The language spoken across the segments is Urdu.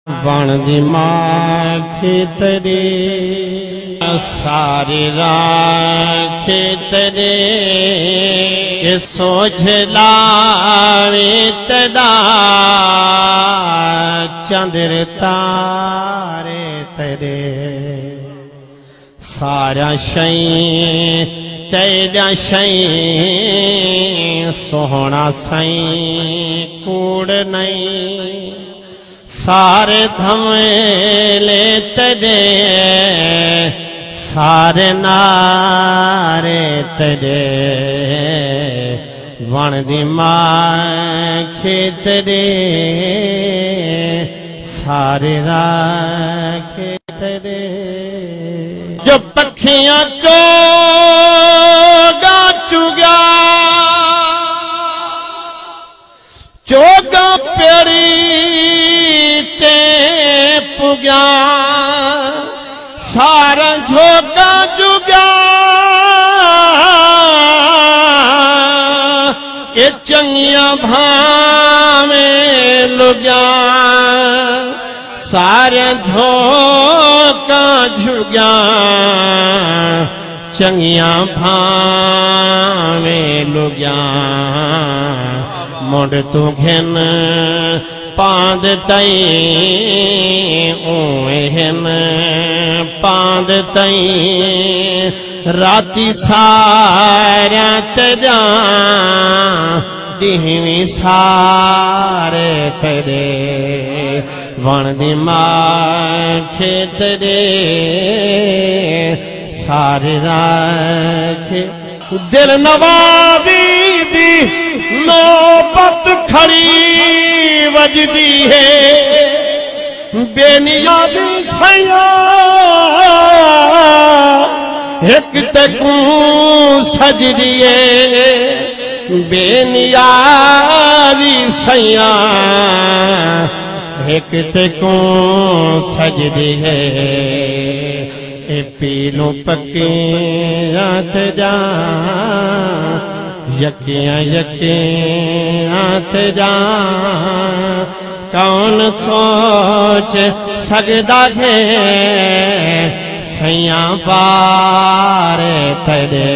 بن دی ماں تیری ساری راکھ تیری سوجھ لاوی تیرا چندر تارے تیرے سارا شئیں تیرا شئیں سوہنا سائیں کوڑ نہیں سارے دھملے تیرے سارے نارے تیرے ون دی ماں تیرے سارے راکھ تیرے جو پکھیاں چوگا چگا چوگا پیڑی پگیا سارا جھوگا جگا یہ چنگیاں بھامیں لگیا سارا جھوگا جھگیا چنگیاں بھامیں لگیا موڑ تو گھن پاند تائیں اوہن پاند تائیں راتی سارا تیرا دیہویں سارے تیرے ون دی ماں تیرے سارے راکھ دل نوابی دی نوبت کھڑی وجدی ہے بے نیازی سیاں ایک تکوں سجدی ہے بے نیازی سیاں ایک تکوں سجدی ہے اے پیلوں پکیاں تیرا یکیاں یکیاں تیرا کون سوچ سجدہ ہے سیاں بارے تیرے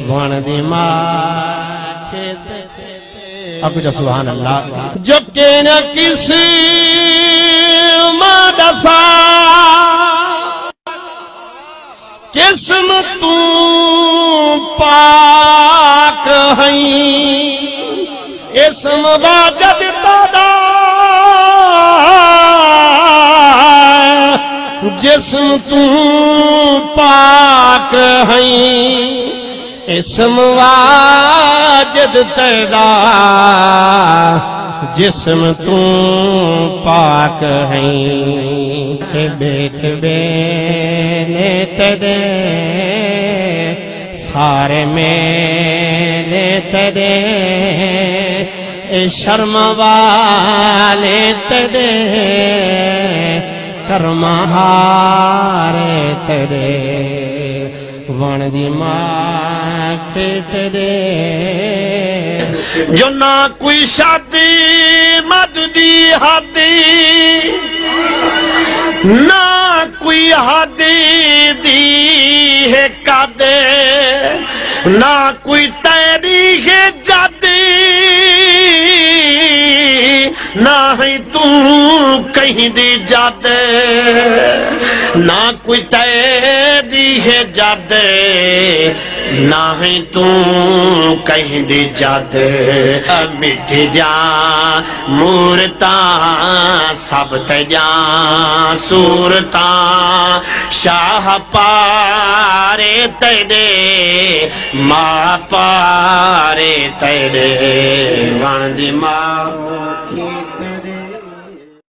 ون دی ماں اب جو سبحان اللہ جو کہ نہ کسی مدفع جسم تو پاک ہیں اسم واجد تادا جسم تو پاک ہیں اسم واجد تادا جسم تو پاک ہیں بیٹھ بینے تیرے سارے میلے تیرے شرم والے تیرے کرم ہارے تیرے ون دی ماں تیرے جو نہ کوئی شادی مد دی حدی نہ کوئی حدی دی ہے قدے نہ کوئی تاریخ جاتی نہ ہی تم کہیں دی جاتے نہ کوئی تاریخ جاتے نہ ہی تم کہیں دی جاتے مٹھی جا مورتاں سب تجاں سورتاں شاہ پارے تیرے ماں پارے تیرے ون دی ماں